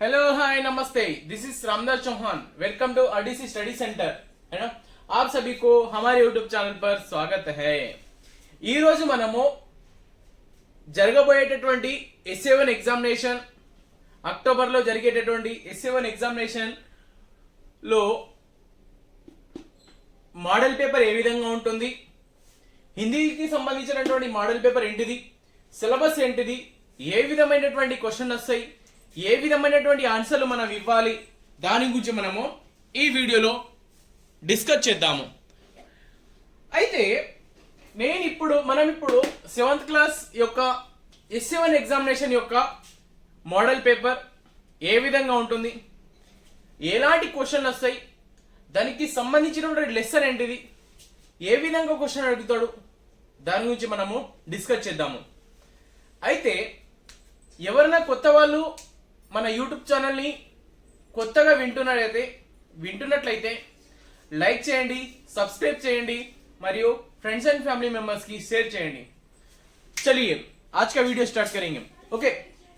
Hello hi नमस्ते, this is Ramdas Chauhan. Welcome to RDC study centre, है ना। आप सभी को हमारे यूट्यूब चैनल पर स्वागत है। ఈ రోజు మనము జరగబోయేటటువంటి ఎస్ఏ1 ఎగ్జామినేషన్, అక్టోబర్ లో జరిగేటటువంటి ఎస్ఏ1 ఎగ్జామినేషన్ లో మోడల్ పేపర్ ఏ విధంగా ఉంటుంది, హిందీకి సంబంధించినటువంటి మోడల్ పేపర్ ఏంటిది, సిలబస్ ఏంటిది, ఏ విధమైనటువంటి క్వశ్చన్ వస్తాయి, ఏ విధమైనటువంటి ఆన్సర్లు మనం ఇవ్వాలి, దాని గురించి మనము ఈ వీడియోలో డిస్కస్ చేద్దాము. అయితే మనం ఇప్పుడు 7th క్లాస్ యొక్క ఎస్ఏ1 ఎగ్జామినేషన్ యొక్క మోడల్ పేపర్ ఏ విధంగా ఉంటుంది, ఎలాంటి క్వశ్చన్లు వస్తాయి, దానికి సంబంధించినటువంటి లెసన్ ఏంటిది, ఏ విధంగా క్వశ్చన్ అడుగుతాడు, దాని గురించి మనము డిస్కస్ చేద్దాము. అయితే ఎవరైనా కొత్త వాళ్ళు మన యూట్యూబ్ ఛానల్ని కొత్తగా వింటున్నట్లయితే లైక్ చేయండి, సబ్స్క్రైబ్ చేయండి మరియు ఫ్రెండ్స్ అండ్ ఫ్యామిలీ మెంబర్స్కి షేర్ చేయండి. చలియే आज का वीडियो स्टार्ट करेंगे. ఓకే,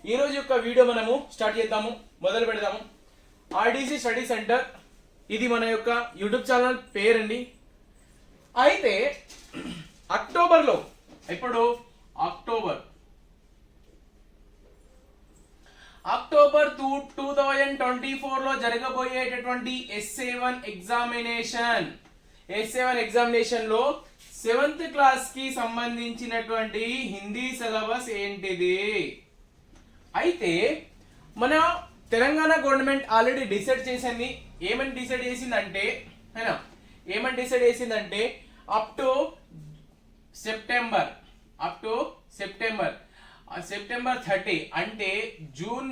ఈ రోజు యొక్క వీడియో మనము స్టార్ట్ చేద్దాము, మొదలు పెడదాము. ఆర్డీసీ స్టడీ సెంటర్, ఇది మన యొక్క యూట్యూబ్ ఛానల్ పేరండి. అయితే అక్టోబర్లో ఇప్పుడు అక్టోబర్ 2024 లో జరగబోయేటటువంటి ఎస్ఏ1 ఎగ్జామినేషన్ లో 7th క్లాస్ కి సంబంధించినటువంటి హిందీ సిలబస్ ఏంటిది. అయితే మన తెలంగాణ గవర్నమెంట్ ఆల్రెడీ డిసైడ్ చేసింది. ఏమని డిసైడ్ చేసిందంటే అప్ టు సెప్టెంబర్ 30 అంటే జూన్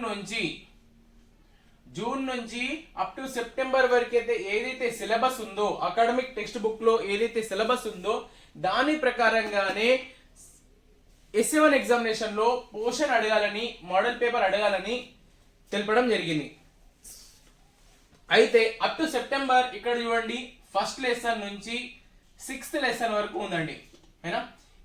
నుంచి అప్ టు సెప్టెంబర్ వరకు అయితే ఏదైతే సిలబస్ ఉందో, అకాడమిక్ టెక్స్ట్ బుక్ లో ఏదైతే సిలబస్ ఉందో దాని ప్రకారంగానే ఎస్ఏ1 ఎగ్జామినేషన్ లో పోర్షన్ అడగాలని, మోడల్ పేపర్ అడగాలని తెలపడం జరిగింది. అయితే అప్ టు సెప్టెంబర్ ఇక్కడ చూడండి, ఫస్ట్ లెసన్ నుంచి 6th లెసన్ వరకు ఉందండి, है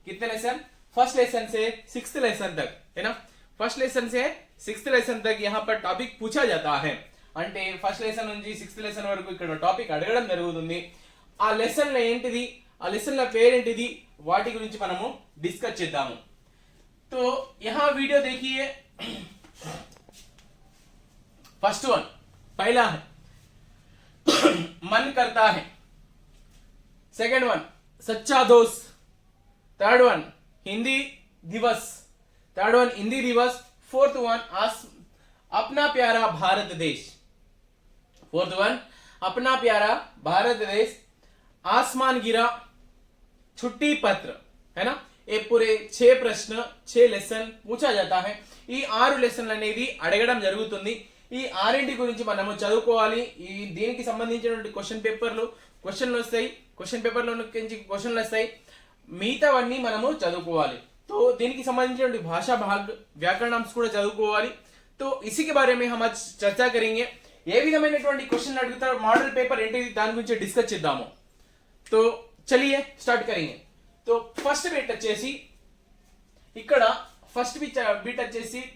कितने लेसन, फर्स्ट लेसन से 6th लेसन तक, है ना. फर्स्ट लेसन से 6th लेसन तक यहाँ पर टॉपिक पूछा जाता है. అంటే ఫస్ట్ లెసన్ నుంచి 6th లెసన్ వరకు ఇక్కడ టాపిక్ అడగడం జరుగుతుంది. ఆ లెసన్ లో ఏంటిది, ఆ లెసన్ ల పేరేంటిది, వాటి గురించి మనము డిస్కస్ చేద్దాము. तो यहाँ वीडियो देखिए. फर्स्ट वन पहला है मन करता है, सेकंड वन सच्चा दोस्त, थर्ड वन हिंदी दिवस, फोर्थ वन अपना प्यारा भारत देश, आसमान गिरा, छुट्टी पत्र, है ना. ये पूरे 6 प्रश्न 6 లెసన్ పూछा जाता है. ఈ 6 లెసన్లు అనేది అడగడం జరుగుతుంది. ఈ 6 గురించి మనము చదువుకోవాలి. ఈ దీనికి సంబంధించినటువంటి క్వశ్చన్ పేపర్లు వస్తాయి, క్వశ్చన్ పేపర్లో నుంచి క్వశ్చన్లు వస్తాయి, మిగతావన్నీ మనము చదువుకోవాలి. तो దీనికి సంబంధించినటువంటి భాషా భాగ్ వ్యాకరణాంశ కూడా చదువుకోవాలి. तो इसी के बारे में हम आज चर्चा करेंगे. ఏ విధమైనటువంటి క్వశ్చన్ అడుగుతారు, మోడల్ పేపర్ ఏంటిది, దాని గురించి డిస్కస్ చేద్దాము. तो चलिए స్టార్ట్ करेंगे. तो ఫస్ట్ బిట్ వచ్చేసి ఇక్కడ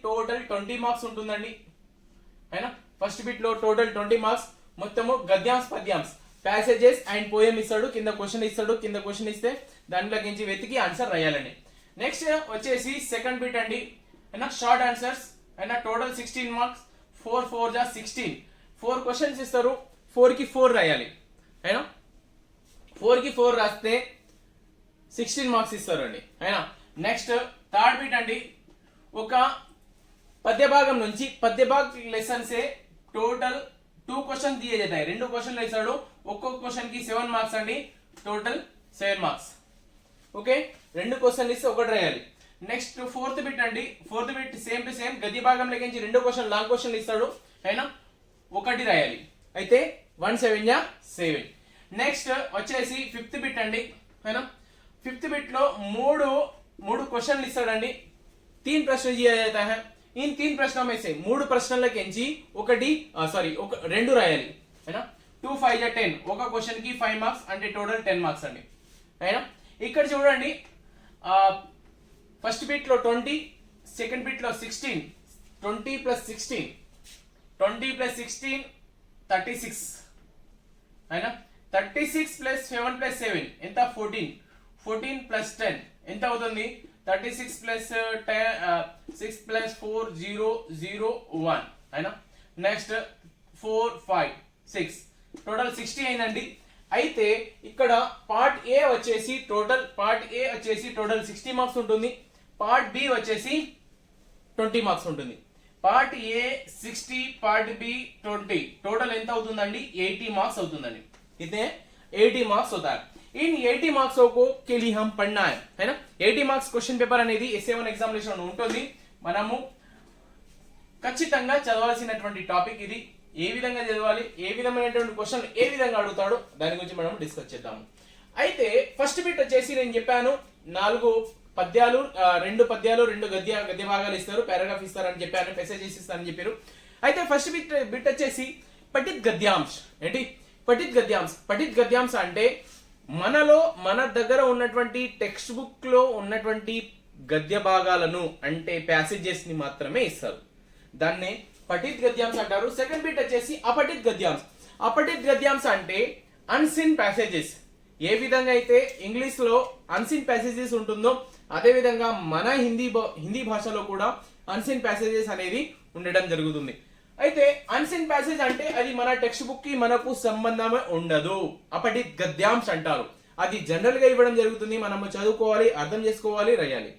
టోటల్ 20 మార్క్స్ ఉంటుందండి, అయినా. ఫస్ట్ బిట్ లో టోటల్ 20 మార్క్స్, మొత్తము గద్యాంశ్ పద్యాంశ్ ప్యాసేజెస్ అండ్ పోయం ఇస్తాడు, కింద క్వశ్చన్ ఇస్తే దాంట్లోకించి వెతికి ఆన్సర్ రాయాలండి. నెక్స్ట్ వచ్చేసి సెకండ్ బిట్ అండి, అయినా. షార్ట్ ఆన్సర్స్, అయినా. టోటల్ 16 మార్క్స్, 4 4 जा 16, 4 క్వశ్చన్స్ ఇస్తారు, 4 కి 4 రాయాలి, అయినా. 4 కి 4 రాస్తే 16 మార్క్స్ ఇస్తారండి, అయినా. నెక్స్ట్ థర్డ్ బిట్ అండి, ఒక పద్య భాగ లెసన్ సే టోటల్ 2 क्वेश्चन दिए जाता है. 2 క్వశ్చన్లు ఇస్తాడు, ఒక్కొక్క క్వశ్చన్ కి 7 మార్క్స్ అండి, టోటల్ 7 మార్క్స్. ఓకే, 2 క్వశ్చన్లు ఇస్తే ఒకటి రాయాలి. నెక్స్ట్ ఫోర్త్ బిట్ అండి, fourth bit same to same గద్య భాగం లెక్కించి 2 క్వశ్చన్ లాంగ్ క్వశ్చన్లు ఇస్తాడు, అయినా. ఒకటి రాయాలి, అయితే 1 7 जा 7. నెక్స్ట్ వచ్చేసి ఫిఫ్త్ బిట్ అండి, అయినా. ఫిఫ్త్ బిట్ లో మూడు క్వశ్చన్లు ఇస్తాడండి, 3 प्रश्न दिया जाता है. इन 3 प्रश्नों में से 3 ప్రశ్నలకించి రెండు రాయాలి, అయినా. 2 5 जा 10, ఒక క్వశ్చన్ కి 5 మార్క్స్ అంటే టోటల్ 10 మార్క్స్ అండి, అయినా. ఇక్కడ చూడండి, ఫస్ట్ బిట్ లో 20, సెకండ్ బిట్ లో 16, 20 + 16 20 + 16 36 అయినా 36 + 7 + 7 ఎంత 14 14 + 10 ఎంత అవుతుంది 36 + 10 6 + 4 0 0 1 అయినా నెక్స్ట్ 4 5 6 టోటల్ 60 అయిందండి. అయితే ఇక్కడ పార్ట్ ఏ వచ్చేసి టోటల్ 60 మార్క్స్ ఉంటుంది. పార్ట్ బి వచ్చేసి 20 మార్క్స్ ఉంటుంది. Part A 60 part B 20 total ఎంత అవుతుందండి 80 మార్క్స్ అవుతుందండి. कितने 80 మార్క్స్ होता है. इन 80 మార్క్స్ को के लिए हम पढ़ना है ना. 80 మార్క్స్ క్వశ్చన్ పేపర్ అనేది SA1 ఎగ్జామినేషన్ ఉంటుంది. మనము ఖచ్చితంగా చదవాల్సినటువంటి టాపిక్ ఇది. ఏ విధంగా చదవాలి, ఏ విధమైనటువంటి క్వశ్చన్ ఏ విధంగా అడుగుతాడో దాని గురించి మనం డిస్కస్ చేద్దాము. అయితే ఫస్ట్ బిట్ వచ్చేసి నేను చెప్పాను 4 పద్యాలు, 2 పద్యాలు 2 గద్య భాగాలు ఇస్తారు, పారాగ్రాఫ్ ఇస్తారని చెప్పాను, మెసేజెస్ ఇస్తారని చెప్పారు. అయితే ఫస్ట్ బిట్ వచ్చేసి పఠిత్ గద్యాంశ్. ఏంటి పఠిత్ గద్యాంశ్? పఠిత్ గద్యాంశ అంటే మన దగ్గర ఉన్నటువంటి టెక్స్ట్ బుక్ లో ఉన్నటువంటి గద్య భాగాలను అంటే ప్యాసేజెస్ ని మాత్రమే ఇస్తారు. దాన్నే పఠిత్ గద్యాంశ అంటారు. సెకండ్ బిట్ వచ్చేసి అపఠిత్ గద్యాంశ. అపఠిత్ గద్యాంశ అంటే అన్సీన్ ప్యాసేజెస్. ఏ విధంగా అయితే ఇంగ్లీష్ లో అన్సీన్ ప్యాసేజెస్ ఉంటుందో అదే విధంగా మన హిందీ భాషలో కూడా అన్సీన్ ప్యాసేజెస్ అనేది ఉండడం జరుగుతుంది. అయితే అన్సీన్ ప్యాసేజ్ అంటే అది మన టెక్స్ట్ బుక్ కి మనకు సంబంధమే ఉండదు, అపఠిత్ గద్యాంశ అంటారు. అది జనరల్ గా ఇవ్వడం జరుగుతుంది, మనము చదువుకోవాలి, అర్థం చేసుకోవాలి, రాయాలి.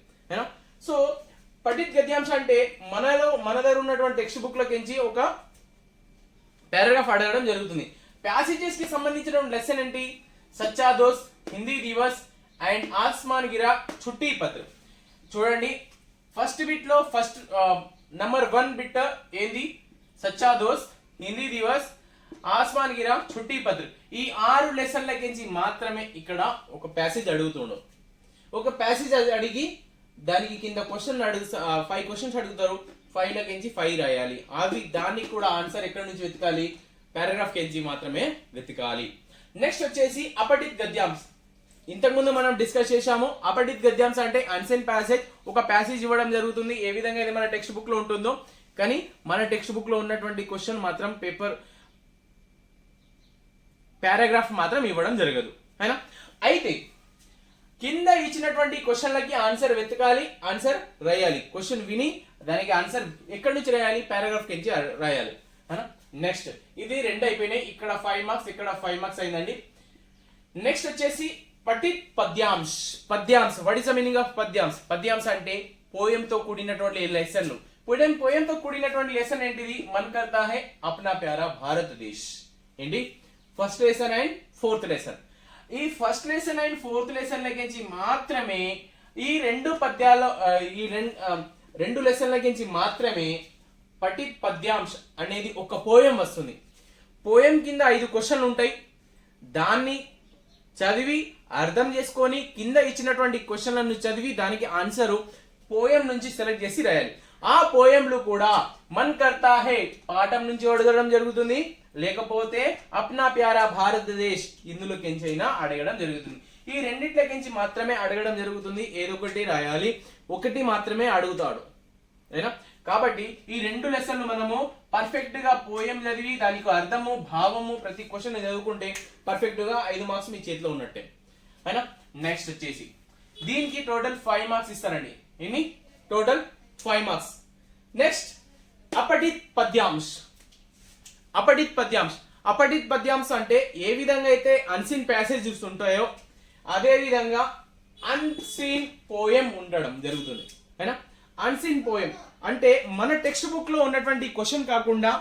సో పఠిత్ గద్యాంశ అంటే మన దగ్గర ఉన్నటువంటి టెక్స్ట్ బుక్ లోకించి ఒక పారాగ్రాఫ్ అడగడం జరుగుతుంది. ప్యాసేజెస్ కి సంబంధించిన లెసన్ ఏంటి? సచ్చా దోస్త్, హిందీ దివస్ అండ్ ఆస్మాన్ గిరా చుట్టి పత్ర. చూడండి ఫస్ట్ బిట్ లో ఫస్ట్ నంబర్ 1 బిట్ ఏంది? సచ్చా దోస్త్, హిందీ దివస్, ఆస్మాన్ గిరా చుట్టి పత్ర. ఈ 6 లెసన్లకించి మాత్రమే ఇక్కడ ఒక ప్యాసేజ్ అడుగుతుండు. ఒక ప్యాసేజ్ అడిగి దానికి కింద క్వశ్చన్ 5 క్వశ్చన్స్ అడుగుతారు. 5 లకించి 5 రాయాలి. అవి దానికి కూడా ఆన్సర్ ఎక్కడి నుంచి వెతకాలి? పారాగ్రాఫ్ కించి మాత్రమే వెతకాలి. నెక్స్ట్ వచ్చేసి అపఠిత్ గద్యాంశ. ఇంతకుముందు మనం డిస్కస్ చేశాము. అపఠిత్ గద్యాంశ అంటే అన్సీన్ ప్యాసేజ్. ఒక ప్యాసేజ్ ఇవ్వడం జరుగుతుంది, ఏ విధంగా అయితే మన టెక్స్ట్ బుక్ లో ఉంటుందో, కానీ మన టెక్స్ట్ బుక్ లో ఉన్నటువంటి క్వశ్చన్ మాత్రం పారాగ్రాఫ్ మాత్రం ఇవ్వడం జరగదు. అయినా అయితే కింద ఇచ్చినటువంటి క్వశ్చన్లకి ఆన్సర్ వెతకాలి, ఆన్సర్ రాయాలి. క్వశ్చన్ విని దానికి ఆన్సర్ ఎక్కడి నుంచి రాయాలి? పారాగ్రాఫ్ కించి రాయాలి. నెక్స్ట్ ఇది 2 అయిపోయినాయి. ఇక్కడ 5 మార్క్స్, ఇక్కడ 5 మార్క్స్ అయిందండి. నెక్స్ట్ వచ్చేసి పఠిత్ పద్యాంశ్. పద్యాంశ్, what is the meaning of పద్యాంశ్? పద్యాంశ అంటే పోయం తో కూడినటువంటి లెసన్. పోయం తో కూడినటువంటి లెసన్ ఏంటిది? మన్ కర్తా హై అప్నా ప్యారా భారతదేశ్. ఏంటి? First lesson and 4th lesson. ఈ first lesson and 4th lesson లకించి మాత్రమే ఈ 2 పద్యాల ఈ 2 లెసన్ లకించి మాత్రమే పఠిత్ పద్యాంశ్ అనేది ఒక పోయం వస్తుంది. పోయం కింద 5 క్వశ్చన్లు ఉంటాయి. దాన్ని చదివి అర్థం చేసుకొని కింద ఇచ్చినటువంటి క్వశ్చన్లను చదివి దానికి ఆన్సర్ పోయం నుంచి సెలెక్ట్ చేసి రాయాలి. ఆ పోయంలు కూడా మన్ కర్తా హై పాఠం నుంచి అడగడం జరుగుతుంది, లేకపోతే అప్నా ప్యారా భారతదేశ్ ఇందులోకించైనా అడగడం జరుగుతుంది. ఈ రెండిట్లకించి మాత్రమే అడగడం జరుగుతుంది. ఏదో ఒకటి రాయాలి, ఒకటి మాత్రమే అడుగుతాడు. అయినా కాబట్టి ఈ 2 లెసన్లు మనము పర్ఫెక్ట్ గా పోయం చదివి దానికి అర్థము భావము ప్రతి క్వశ్చన్ చదువుకుంటే పర్ఫెక్ట్ గా 5 మార్క్స్ మీ చేతిలో ఉన్నట్టే. అయినా నెక్స్ట్ వచ్చేసి దీనికి టోటల్ 5 మార్క్స్ ఇస్తారండి. ఎన్ని? Total 5 marks. నెక్స్ట్ అపఠిత్ పద్యాంశ్. అపఠిత్ పద్యాంశ్. అపఠిత్ పద్యాంశ్ అంటే ఏ విధంగా అయితే అన్సీన్ ప్యాసేజెస్ ఉంటాయో అదే విధంగా అన్సీన్ పోయం ఉండడం జరుగుతుంది. అయినా అన్సీన్ పోయం అంటే మన టెక్స్ట్ బుక్ లో ఉన్నటువంటి క్వశ్చన్ కాకుండా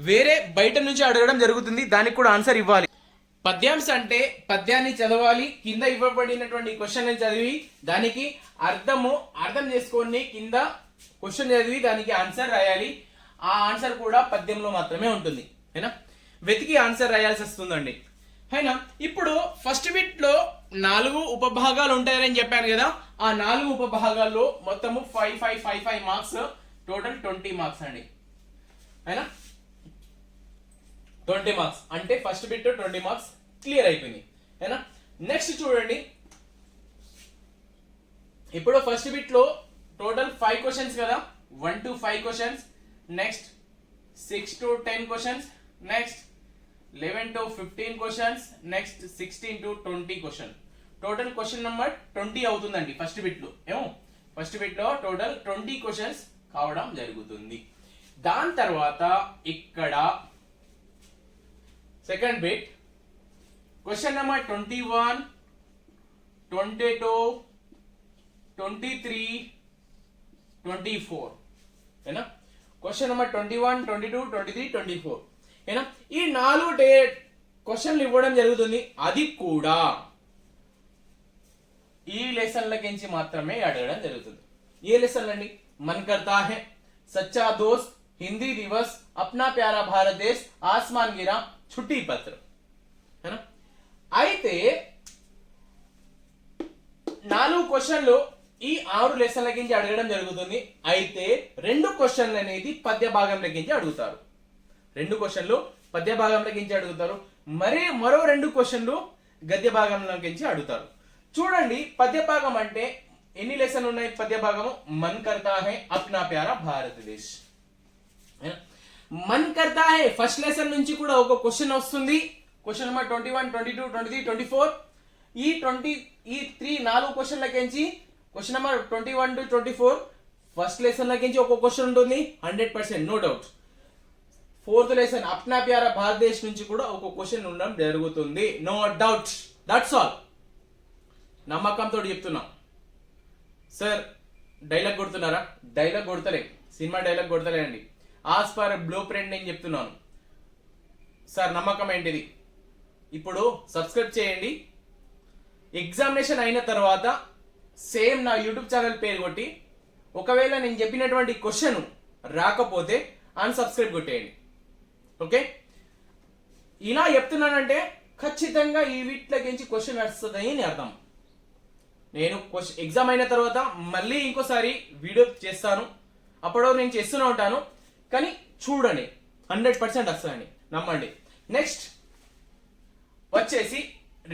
వేరే బయట నుంచి అడగడం జరుగుతుంది, దానికి కూడా ఆన్సర్ ఇవ్వాలి. పద్యాంశ అంటే పద్యాన్ని చదవాలి, కింద ఇవ్వబడినటువంటి క్వశ్చన్ చదివి దానికి అర్థం చేసుకొని కింద క్వశ్చన్ చదివి దానికి ఆన్సర్ రాయాలి. ఆ ఆన్సర్ కూడా పద్యంలో మాత్రమే ఉంటుంది. అయినా వెతికి ఆన్సర్ రాయాల్సి వస్తుందండి. అయినా ఇప్పుడు ఫస్ట్ బిట్ లో 4 ఉపభాగాలు ఉంటాయని చెప్పాను కదా. ఆ 4 ఉపభాగాల్లో మొత్తము 5 మార్క్స్, టోటల్ 20 మార్క్స్ అండి. అయినా 20 మార్క్స్ అంటే ఫస్ట్ బిట్ 20 మార్క్స్ క్లియర్ అయిపోయింది. అయినా నెక్స్ట్ చూడండి, ఇప్పుడు ఫస్ట్ బిట్ లో టోటల్ 5 క్వశ్చన్స్ కదా, 1 to 5 questions. Next 6 to 10 questions, next 11 to 15 questions, next 16 to 20 question. Total question number 20 అవుతుందండి ఫస్ట్ బిట్ లో. ఏమో ఫస్ట్ బిట్ లో టోటల్ 20 క్వశ్చన్స్ కావడం జరుగుతుంది. దాని తర్వాత ఇక్కడ సెకండ్ బిట్ క్వశ్చన్ నెంబర్ 21, 22, 23, 24 ఏనా. క్వశ్చన్ నెంబర్ 21, 22, 23, 24 ఏనా. ఈ 4 క్వశ్చన్లు ఇవ్వడం జరుగుతుంది. అది కూడా ఈ లెసన్లకించి మాత్రమే అడగడం జరుగుతుంది. ఏ లెసన్లు అండి? మన్ కర్తా హై, సచ్చా దోస్త్, హిందీ దివస్, అప్నా ప్యారా భారత్ దేశ్, ఆస్మాన్ గిరా, ఛుట్టి పత్ర. అయితే 4 క్వశ్చన్లు ఈ 6 లెసన్ల కించి అడగడం జరుగుతుంది. అయితే 2 క్వశ్చన్లు అనేది పద్య భాగంలో కించి అడుగుతారు. 2 క్వశ్చన్లు పద్య భాగంలో కించి అడుగుతారు. మరో 2 క్వశ్చన్లు గద్య భాగంలో కించి అడుగుతారు. చూడండి, పద్య భాగం అంటే ఎన్ని లెసన్లు ఉన్నాయి? పద్య భాగము మన్ కర్తా హై అప్నా ప్యారా భారతదేశ్. మన్ కర్తా హై ఫస్ట్ లెసన్ నుంచి కూడా ఒక క్వశ్చన్ వస్తుంది. Question number 21, 22, 23, 24. ఈ 4 క్వశ్చన్లకించి question number 21 to 24 first lesson లకించి ఒక క్వశ్చన్ ఉంటుంది 100%, నో డౌట్. ఫోర్త్ లెసన్ అప్నా ప్యారా భారతదేశ్ నుంచి కూడా ఒక క్వశ్చన్ ఉండడం జరుగుతుంది, నో డౌట్. That's all. నమ్మకంతో చెప్తున్నా. సార్ డైలాగ్ కొడుతున్నారా? డైలాగ్ కొడతలే, సినిమా డైలాగ్ కొడతలే అండి. ఆస్ పర్ బ్లూ ప్రింట్ నేను చెప్తున్నాను. సార్ నమ్మకం ఏంటిది? ఇప్పుడు సబ్స్క్రైబ్ చేయండి. ఎగ్జామినేషన్ అయిన తర్వాత సేమ్ నా యూట్యూబ్ ఛానల్ పేరు కొట్టి ఒకవేళ నేను చెప్పినటువంటి క్వశ్చన్ రాకపోతే అన్సబ్స్క్రైబ్ కొట్టేయండి. ఓకే, ఇలా చెప్తున్నానంటే ఖచ్చితంగా ఈ వీటిలోకించి క్వశ్చన్ వస్తుంది అని అర్థం. నేను ఎగ్జామ్ అయిన తర్వాత మళ్ళీ ఇంకోసారి వీడియో చేస్తాను. అప్పుడు నేను చేస్తూనే ఉంటాను. కానీ చూడండి, 100% వస్తుందండి, నమ్మండి. నెక్స్ట్ వచ్చేసి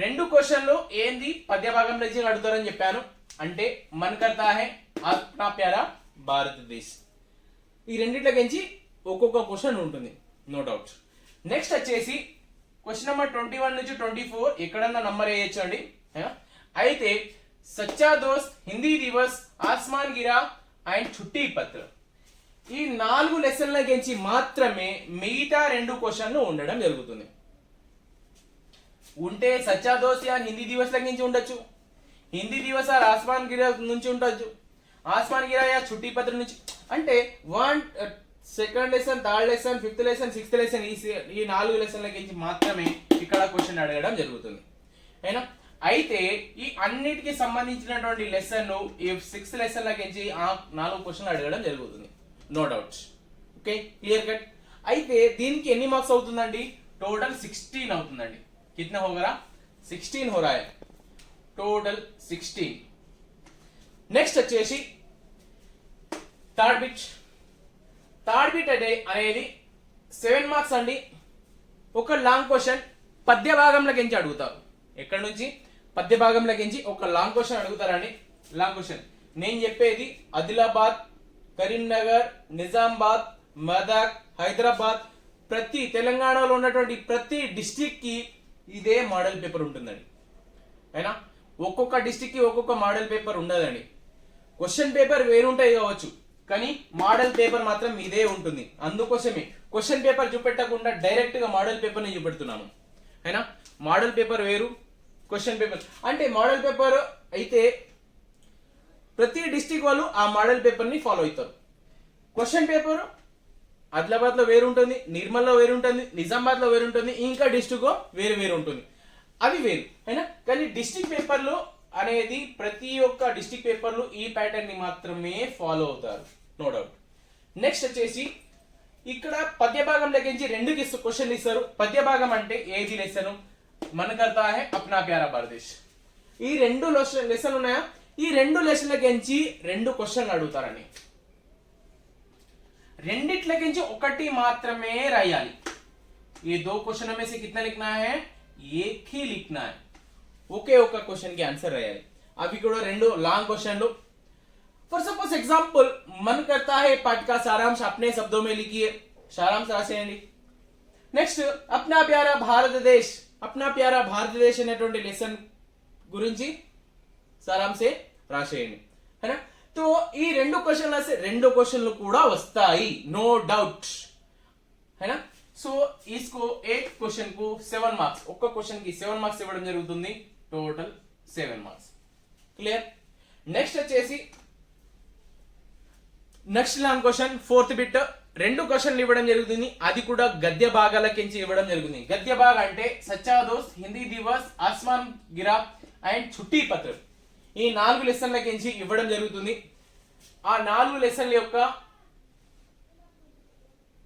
2 క్వశ్చన్లు ఏంది పద్య భాగంలో అడుగుతారని చెప్పాను. అంటే మన్ కర్తా హై అప్నా ప్యారా భారతదేశ్. ఈ రెండిట్లకించి ఒక్కొక్క క్వశ్చన్ ఉంటుంది, నో డౌట్. నెక్స్ట్ వచ్చేసి క్వశ్చన్ నెంబర్ 21 నుంచి 24 ఎక్కడన్నా నంబర్ వేయచ్చు అండి. అయితే సచ్చా దోస్త్, హిందీ దివస్, ఆస్మాన్ గిరా అండ్ ఛుట్టి పత్ర, ఈ 4 లెసన్లకించి మాత్రమే మిగతా 2 క్వశ్చన్లు ఉండడం జరుగుతుంది. ఉంటే సచ్చా దోస్త్ యా హిందీ దివస్ లకించి ఉండొచ్చు, హిందీ దివస్ ఆర్ ఆస్మాన్ గిరా నుంచి ఉండొచ్చు, ఆస్మాన్ గిరా యా ఛుట్టి పత్ర నుంచి. అంటే second lesson, third lesson, fifth lesson, sixth lesson, ఈ 4 లెసన్లకించి మాత్రమే ఇక్కడ క్వశ్చన్ అడగడం జరుగుతుంది. అయినా అయితే ఈ అన్నిటికి సంబంధించినటువంటి లెసన్ ఈ 6th లెసన్లకించి ఆ 4 క్వశ్చన్లు అడగడం జరుగుతుంది, no doubt. Okay, clear cut. అయితే దీనికి ఎన్ని మార్క్స్ అవుతుందండి? టోటల్ 16 అవుతుందండి. కిतना होगा? 16 हो रहा है, టోటల్ 16. నెక్స్ట్ వచ్చేసి థర్డ్ బిట్ అనేది 7 మార్క్స్ అండి. ఒక లాంగ్ క్వశ్చన్ పద్య భాగంలోకించి అడుగుతారు. ఎక్కడ నుంచి? పద్య భాగంలోకించి ఒక లాంగ్ క్వశ్చన్ అడుగుతారండి. లాంగ్ క్వశ్చన్ నేను చెప్పేది ఆదిలాబాద్, కరీంనగర్, నిజామాబాద్, మెదక్, హైదరాబాద్, ప్రతి తెలంగాణలో ఉన్నటువంటి ప్రతి డిస్ట్రిక్ట్ కి ఇదే మోడల్ పేపర్ ఉంటుందండి. అయినా ఒక్కొక్క డిస్ట్రిక్ట్ కి ఒక్కొక్క మోడల్ పేపర్ ఉండదండి. క్వశ్చన్ పేపర్ వేరుంటాయి కావచ్చు, కానీ మోడల్ పేపర్ మాత్రం ఇదే ఉంటుంది. అందుకోసమే క్వశ్చన్ పేపర్ చూపెట్టకుండా డైరెక్ట్ గా మోడల్ పేపర్ ని చూపెడుతున్నాను. అయినా మోడల్ పేపర్ వేరు, క్వశ్చన్ పేపర్. అంటే మోడల్ పేపర్ అయితే ప్రతి డిస్ట్రిక్ట్ వాళ్ళు ఆ మోడల్ పేపర్ ని ఫాలో అవుతారు. క్వశ్చన్ పేపర్ ఆదిలాబాద్ లో వేరు ఉంటుంది, నిర్మల్ లో వేరు ఉంటుంది, నిజామాబాద్ లో వేరు ఉంటుంది, ఇంకా డిస్ట్రిక్ట్ వేరు ఉంటుంది. అవి వేరు. అయినా కానీ డిస్ట్రిక్ట్ పేపర్లు అనేది ప్రతి ఒక్క డిస్ట్రిక్ట్ పేపర్లు ఈ ప్యాటర్న్ ని మాత్రమే ఫాలో అవుతారు, నో డౌట్. నెక్స్ట్ వచ్చేసి ఇక్కడ పద్య భాగం లెక్కించి 2 క్వశ్చన్లు ఇస్తారు. పద్య భాగం అంటే ఏది లెసన్? మన్ కర్తా హై అప్నా ప్యారా భారతదేశ్. ఈ 2 లెసన్ ఉన్నాయా? ఈ 2 లెసన్లకించి 2 క్వశ్చన్లు అడుగుతారని. రెండిట్లకించి ఒకటి మాత్రమే రాయాలి. ये 2 क्वेश्चन में से कितना लिखना है? एक ही लिखना है. ఒకే ఒక క్వశ్చన్ కి ఆన్సర్ రాయాలి. అవి కూడా 2 లాంగ్ క్వశ్చన్లు. फॉर सपोज एग्जांपल मन करता है पाठ का सारांश अपने शब्दों में लिखिए. సారాంశ రాసేయండి. నెక్స్ట్ అప్నా ప్యారా భారతదేశ్ అనేటువంటి లెసన్ గురించి సారాంశే రాసేయండి. है तो ఈ రెండు క్వశ్చన్లు వస్తే రెండు క్వశ్చన్లు కూడా వస్తాయి, నో డౌట్, है ना. సో इसको एक क्वेश्चन को 7 మార్క్స్, ఒక్క క్వశ్చన్ కి 7 మార్క్స్ ఇవ్వడం జరుగుతుంది, టోటల్ 7 మార్క్స్. క్లియర్. నెక్స్ట్ వచ్చేసి next long question, fourth bit, రెండు క్వశ్చన్లు ఇవ్వడం జరుగుతుంది, అది కూడా గద్య భాగాలకించి ఇవ్వడం జరుగుతుంది. గద్య భాగ అంటే సచ్చా దోస్త్, హిందీ దివస్, ఆస్మాన్ గిరా అండ్ చుట్టి పత్ర, ఈ 4 లెసన్లకించి ఇవ్వడం జరుగుతుంది. ఆ 4 లెసన్ల యొక్క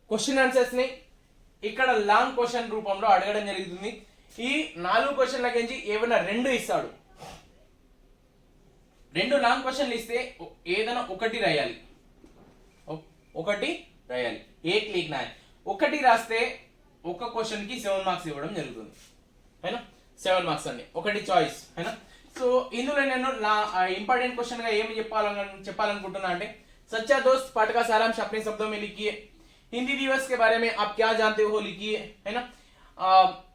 క్వశ్చన్ ఆన్సర్స్ ని ఇక్కడ లాంగ్ క్వశ్చన్ రూపంలో అడగడం జరుగుతుంది. ఈ 4 క్వశ్చన్లకించి ఏమైనా 2 ఇస్తాడు, 2 లాంగ్ క్వశ్చన్లు ఇస్తే ఏదైనా ఒకటి రాయాలి, ఏక్ లిఖనా హై. ఒకటి రాస్తే ఒక క్వశ్చన్ కి 7 మార్క్స్ ఇవ్వడం జరుగుతుంది, हैना. 7 మార్క్స్ అండి, ఒకటి చాయిస్, हैना. సో ఇందులో నేను ఇంపార్టెంట్ క్వశ్చన్ గా ఏమి చెప్పాలనుకుంటున్నా అంటే, सच्चा दोस्त पाठ का सारांश अपने शब्दों में लिखिए, हिंदी दिवस के बारे में आप क्या जानते हो लिखिए, है ना.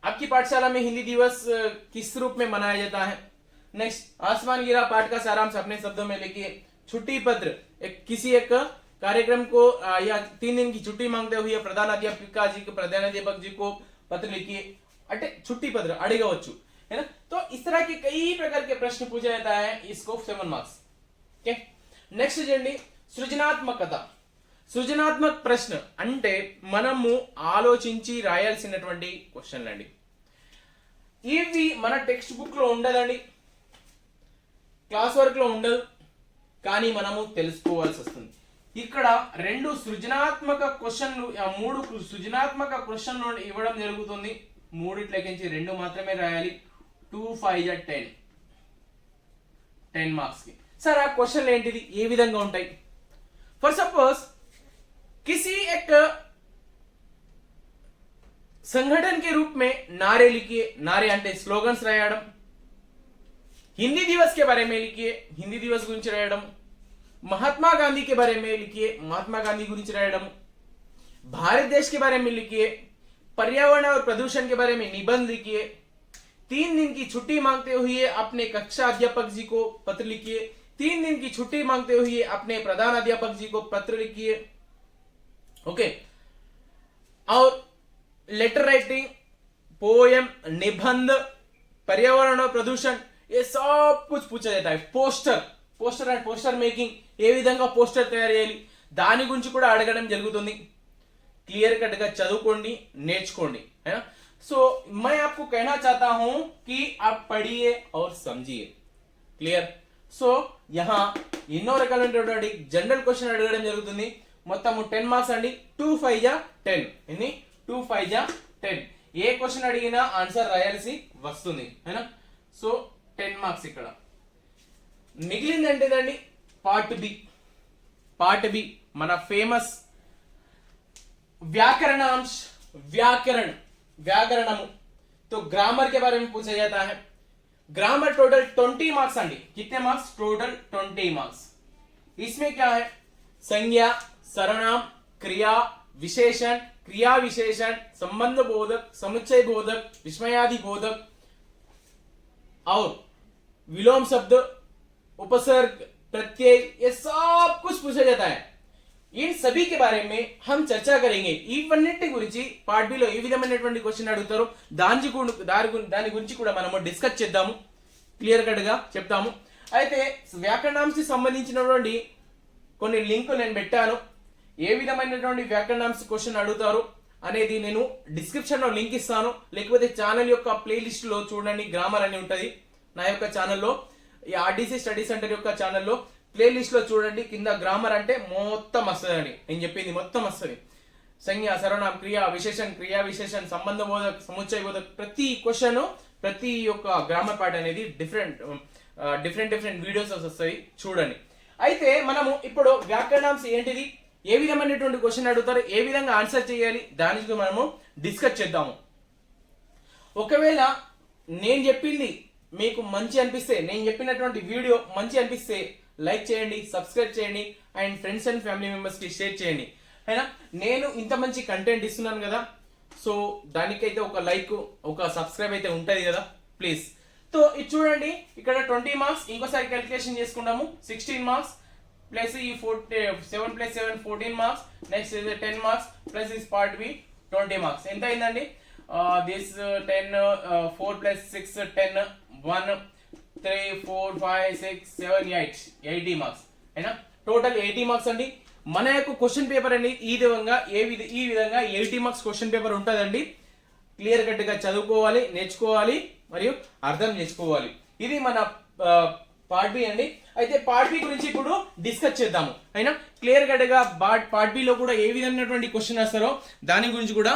आपकी पाठशाला में हिंदी दिवस किस रूप में मनाया जाता है. नेक्स्ट आसमान गिरा पाठ का सारांश अपने शब्दों में लिखिए. छुट्टी पत्र, किसी एक कार्यक्रम को या 3 दिन की छुट्टी मांगते हुए प्रधानाध्यापक जी को पत्र लिखिए. अटे छुट्टी पत्र अड़गवच्चु, है ना. तो इस तरह के कई प्रकार के प्रश्न पूछा जाता है, इसको 7 మార్క్స్. ओके. నెక్స్ట్ చేయండి సృజనాత్మక ప్రశ్న అంటే మనము ఆలోచించి రాయాల్సినటువంటి క్వశ్చన్లు అండి. ఇవి మన టెక్స్ట్ బుక్ లో ఉండదండి, క్లాస్ వర్క్ లో ఉండదు, కానీ మనము తెలుసుకోవాల్సి వస్తుంది. ఇక్కడ 2 సృజనాత్మక క్వశ్చన్లు, 3 సృజనాత్మక క్వశ్చన్లు ఇవ్వడం జరుగుతుంది. 3 2 మాత్రమే రాయాలి. 2 5 10 మార్క్స్ కి. सर आप क्वेश्चन ఏంటిది, ఏ విధంగా ఉంటాయి. ఫర్ సపోజ్ किसी एक संगठन के रूप में नारे लिखिए, नारे అంటే స్లోగన్స్ రాయడం. हिंदी दिवस के बारे में लिखिए, हिंदी दिवस గురించి రాయడం. महात्मा गांधी के बारे में लिखिए, महात्मा गांधी గురించి రాయడం. भारत देश के बारे में लिखिए. पर्यावरण और प्रदूषण के बारे में निबंध लिखिए. 3 दिन की छुट्टी मांगते हुए अपने कक्षा अध्यापक जी को पत्र लिखिए. 3 दिन की छुट्टी मांगते हुए अपने प्रधान अध्यापक जी को पत्र लिखिए. ओके. और लेटर राइटिंग, पोएम, निबंध, पर्यावरण और प्रदूषण, ये सब कुछ पूछा जाता है. పోస్టర్ అండ్ పోస్టర్ మేకింగ్, ఏ విధంగా పోస్టర్ తయారు చేయాలి, దాని గురించి కూడా అడగడం జరుగుతుంది. క్లియర్ कट గా చదువుకోండి, నేర్చుకోండి, है ना. सो मैं आपको कहना चाहता हूं कि आप पढ़िए और समझिए. क्लियर. సో యహా ఎన్నో రకాలైనటువంటి జనరల్ క్వశ్చన్ అడగడం జరుగుతుంది. మొత్తం 10 మార్క్స్ అండి. 2 5 10, ఎన్ని 2 5 10. ఏ క్వశ్చన్ అడిగినా ఆన్సర్ రాయాల్సి వస్తుంది, है ना. సో 10 మార్క్స్ ఇక్కడ. మిగిలింది ఏంటిదండి, పార్ట్ బి మన ఫేమస్ व्याकरणांश, व्याकरणम. तो ग्रामर के बारे में पूछा जाता है. ग्रामर टोटल 20 मार्क्स अंडी. कितने मार्क्स, टोटल 20 मार्क्स. इसमें क्या है, संज्ञा, सर्वनाम, क्रिया विशेषण, संबंध बोधक, समुच्चय बोधक, विस्मयादि बोधक और विलोम शब्द, उपसर्ग, प्रत्यय, ये सब कुछ पूछा जाता है. इन सभी के बारे में हम चर्चा करेंगे. ఇవన్నిటి గురించి పార్ట్ బి లో ఏ విధమైనటువంటి క్వశ్చన్ అడుగుతారో దాని గురించి కూడా మనము డిస్కస్ చేద్దాము, క్లియర్ కట్ గా చెప్తాము. అయితే వ్యాకరణాంశకి సంబంధించినటువంటి కొన్ని లింకులు నేను పెట్టాను. ఏ విధమైనటువంటి వ్యాకరణాంశ క్వశ్చన్ అడుగుతారు అనేది నేను డిస్క్రిప్షన్ లో లింక్ ఇస్తాను, లేకపోతే ఛానల్ యొక్క ప్లేలిస్ట్ లో చూడండి, గ్రామర్ అని ఉంటది నా యొక్క ఛానల్లో, ఈ ఆర్డీసీ స్టడీ సెంటర్ యొక్క ఛానల్లో ప్లేలిస్ట్ లో చూడండి. కింద గ్రామర్ అంటే మొత్తం వస్తుందండి, నేను చెప్పింది మొత్తం వస్తుంది. సంజ్ఞ, సర్వనామ, క్రియా విశేషణ, సంబంధ బోధక్, సముచ్చయ బోధక్, ప్రతి క్వశ్చన్, ప్రతి ఒక్క గ్రామర్ పార్ట్ అనేది డిఫరెంట్ వీడియోస్ వస్తాయి, చూడండి. అయితే మనము ఇప్పుడు వ్యాకరణాంశ ఏంటిది, ఏ విధమైనటువంటి క్వశ్చన్ అడుగుతారు, ఏ విధంగా ఆన్సర్ చేయాలి, దాని గురించి మనము డిస్కస్ చేద్దాము. ఒకవేళ నేను చెప్పింది మీకు మంచి అనిపిస్తే, నేను చెప్పినటువంటి వీడియో మంచి అనిపిస్తే లైక్ చేయండి, సబ్స్క్రైబ్ చేయండి and friends and family members కి షేర్ చేయండి. అయినా నేను ఇంత మంచి కంటెంట్ ఇస్తున్నాను కదా, సో దానికైతే ఒక లైక్ ఒక సబ్స్క్రైబ్ అయితే ఉంటది కదా ప్లీజ్. సో ఇది చూడండి, ఇక్కడ 20 మార్క్స్, ఇంకోసారి క్యాలిక్యులేషన్ చేసుకుందాము. 16 మార్క్స్ ప్లస్ ఈ 7 + 7 14 marks, next 10 marks plus is part B 20 marks. ఎంత అయిందండి? దిస్ 10 4 + 6 10 1 3 4 5 6 7 8 80 మార్క్స్ అయినా టోటల్ 80 మార్క్స్ అండి. మన యొక్క క్వశ్చన్ పేపర్ అనేది ఈ విధంగా ఈ విధంగా 80 మార్క్స్ క్వశ్చన్ పేపర్ ఉంటుందండి. క్లియర్ కట్ గా చదువుకోవాలి, నేర్చుకోవాలి మరియు అర్థం చేసుకోవాలి. ఇది మన పార్ట్ బి అండి. అయితే పార్ట్ బి గురించి ఇప్పుడు డిస్కస్ చేద్దాము. అయినా క్లియర్ కట్ గా పార్ట్ బి లో కూడా ఏ విధమైనటువంటి క్వశ్చన్ వస్తారో దాని గురించి కూడా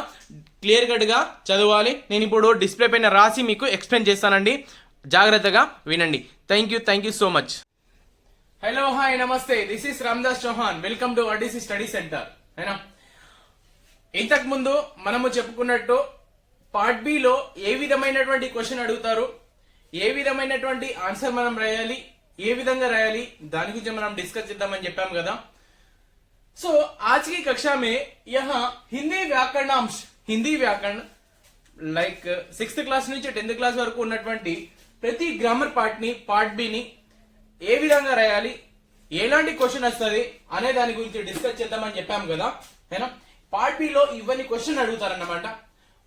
క్లియర్ కట్ గా చదవాలి. నేను ఇప్పుడు డిస్ప్లే పైన రాసి మీకు ఎక్స్ప్లెయిన్ చేస్తానండి, జాగ్రత్తగా వినండి. Thank you so much. Hello, hi, namaste. This is Ramdas Chauhan. Welcome to RDC study centre. అయినా ఇంతకు ముందు మనము చెప్పుకున్నట్టు పార్ట్ బి లో ఏ విధమైనటువంటి క్వశ్చన్ అడుగుతారు, ఏ విధమైనటువంటి ఆన్సర్ మనం రాయాలి, ఏ విధంగా రాయాలి, దాని గురించి మనం డిస్కస్ చేద్దామని చెప్పాం కదా. సో आज की कक्षा में यहाँ हिंदी व्याकरण లైక్ 6th క్లాస్ నుంచి 10th క్లాస్ వరకు ఉన్నటువంటి ప్రతి గ్రామర్ పార్ట్ బిని ఏ విధంగా రాయాలి, ఎలాంటి క్వశ్చన్ వస్తుంది అనే దాని గురించి డిస్కస్ చేద్దామని చెప్పాం కదా. అయినా పార్ట్ బి లో ఇవన్నీ క్వశ్చన్ అడుగుతారన్నమాట.